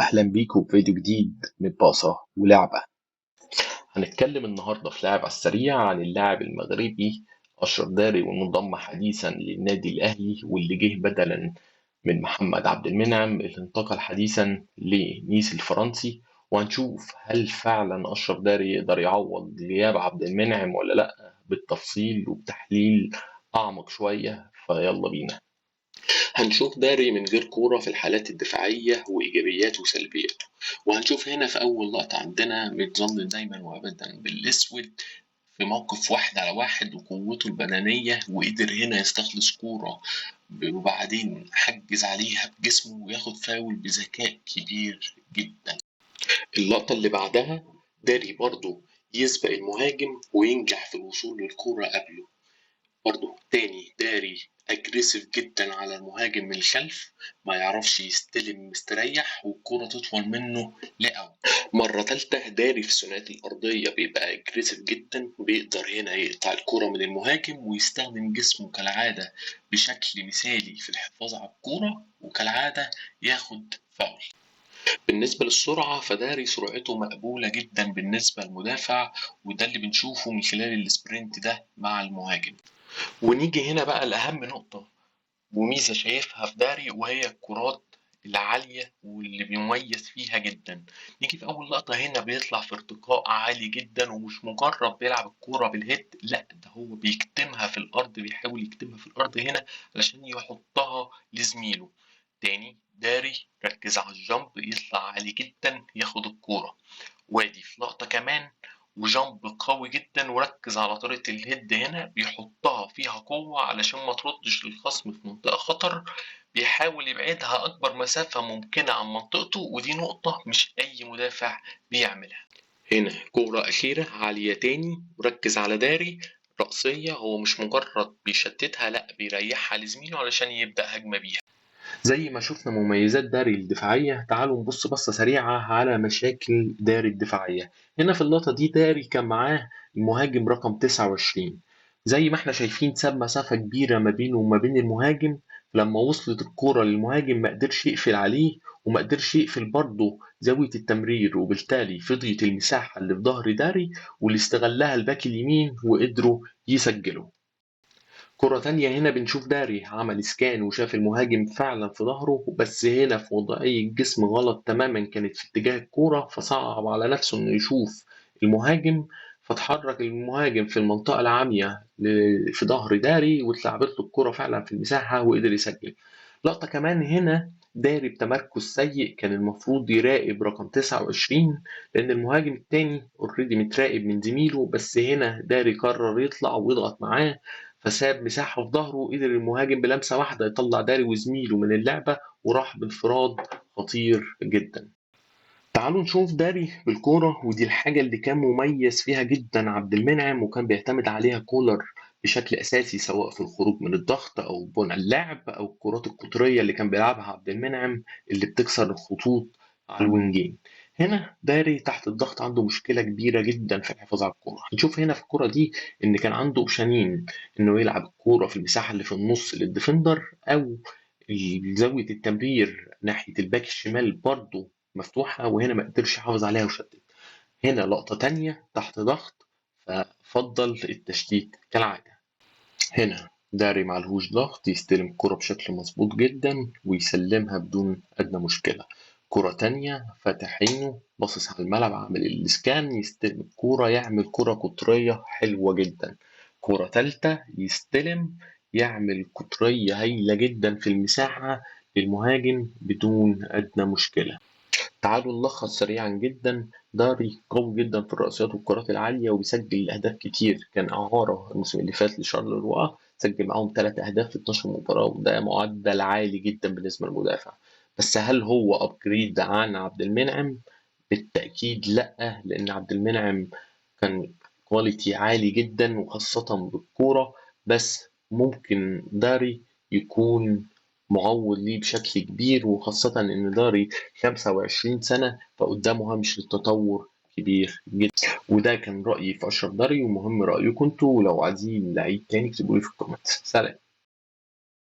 أهلا بيكم في فيديو جديد من باصة ولعبة. هنتكلم النهاردة في لعبة على السريع عن اللاعب المغربي أشرف داري، والمنضم حديثا للنادي الأهلي، واللي جه بدلا من محمد عبد المنعم اللي انتقل حديثا لنيس الفرنسي. وهنشوف هل فعلا أشرف داري يقدر يعوض غياب عبد المنعم ولا لأ، بالتفصيل وبتحليل أعمق شوية. فيلا بينا. هنشوف داري من غير كورة في الحالات الدفاعية وإيجابياته وسلبياته. وهنشوف هنا في أول لقطة عندنا متظلل دايما وأبدا بالأسود في موقف 1 على 1 وقوته البدنية، وقدر هنا يستخلص كورة وبعدين حجز عليها بجسمه وياخد فاول بذكاء كبير جدا. اللقطة اللي بعدها داري برضه يسبق المهاجم وينجح في الوصول للكورة قبله. برضه تاني داري اجريسيف جدا على المهاجم من الخلف، ما يعرفش يستلم مستريح والكرة تطول منه لأوت. مرة تالتة داري في الثنائيات الأرضية بيبقى اجريسيف جدا، بيقدر هنا يقطع الكرة من المهاجم ويستخدم جسمه كالعادة بشكل مثالي في الحفاظ على الكرة، وكالعادة ياخد فاول. بالنسبة للسرعة فداري سرعته مقبولة جدا بالنسبة للمدافع، وده اللي بنشوفه من خلال السبرنت ده مع المهاجم. ونيجي هنا بقى لأهم نقطة وميزة شايفها في داري، وهي الكرات العالية واللي بيميز فيها جدا. نيجي في أول لقطة هنا بيطلع في ارتقاء عالي جدا، ومش مجرد بيلعب الكرة بالهيد، لا ده هو بيكتمها في الأرض، بيحاول يكتمها في الأرض هنا علشان يحطها لزميله. تاني داري ركز على الجامب، يطلع عالي جدا ياخد الكورة. وادي في لقطة كمان وجامب قوي جدا وركز على طريقة الهيد، هنا بيحطها فيها قوة علشان ما تردش للخصم في منطقة خطر، بيحاول يبعدها أكبر مسافة ممكنة عن منطقته، ودي نقطة مش أي مدافع بيعملها. هنا كورة أخيرة عالية تاني وركز على داري رأسية، هو مش مجرد بيشتتها، لأ بيريحها لزميله علشان يبدأ هجمة بيها. زي ما شفنا مميزات داري الدفاعية، تعالوا نبص بصة سريعة على مشاكل داري الدفاعية. هنا في اللقطة دي داري كان معاه المهاجم رقم 29، زي ما احنا شايفين ساب مسافة كبيرة ما بينه وما بين المهاجم. لما وصلت الكرة للمهاجم ما قدرش يقفل عليه، وما قدرش يقفل برضه زاوية التمرير، وبالتالي فضيت المساحة اللي في ظهر داري واللي استغلها الباك اليمين وقدروا يسجلوا. كرة تانية هنا بنشوف داري عمل سكان وشاف المهاجم فعلا في ظهره، بس هنا في وضعية جسم غلط تماما، كانت في اتجاه الكورة، فصعب على نفسه انه يشوف المهاجم، فتحرك المهاجم في المنطقة العامية في ظهر داري واتلعبت له الكرة فعلا في المساحة وقدر يسجل. لقطة كمان هنا داري بتمركز سيء، كان المفروض يراقب رقم 29 لأن المهاجم التاني اوريدي متراقب من زميله، بس هنا داري قرر يطلع ويضغط معاه، فساب مساحة في ظهره، قدر المهاجم بلمسة واحدة يطلع داري وزميله من اللعبة، وراح بانفراد خطير جدا. تعالوا نشوف داري بالكورة، ودي الحاجة اللي كان مميز فيها جدا عبد المنعم، وكان بيعتمد عليها كولر بشكل أساسي، سواء في الخروج من الضغط أو بناء اللعب أو الكرات القطرية اللي كان بيلعبها عبد المنعم اللي بتكسر الخطوط على الوينجين. هنا داري تحت الضغط عنده مشكلة كبيرة جدا في الحفاظ على الكورة. هنشوف هنا في الكورة دي إن كان عنده أوبشنين، إنه يلعب الكورة في المساحة اللي في النص للديفندر، أو زاوية التمرير ناحية الباك الشمال برضه مفتوحة، وهنا ما قدرش يحافظ عليها وشتت. هنا لقطة تانية تحت ضغط ففضل التشتيت كالعادة. هنا داري معلهوش ضغط، يستلم الكرة بشكل مظبوط جدا ويسلمها بدون أدنى مشكلة. كرة تانية فاتح عينه باصص على الملعب عامل الإسكان، يستلم الكرة يعمل كرة قطرية حلوة جدا. كرة تالتة يستلم يعمل قطرية هايلة جدا في المساحة للمهاجم بدون أدنى مشكلة. تعالوا نلخص سريعا جدا. داري قوي جدا في الرأسيات والكرات العالية وبيسجل أهداف كتير، كان إعارة الموسم اللي فات لشارلروا، سجل معاهم 3 أهداف في 12 مباراة، وده معدل عالي جدا بالنسبة للمدافع. بس هل هو أبجريد عن عبد المنعم؟ بالتأكيد لأ، لأن عبد المنعم كان كواليتي عالي جدا وخاصة بالكورة، بس ممكن داري يكون معوض ليه بشكل كبير، وخاصة إن داري 25 سنة فقدامه هامش للتطور كبير جدا. وده كان رأيي في أشرف داري، ومهم رأيكم انتوا، ولو عايزين لعيب تاني اكتبوا لي في الكومنت. سلام.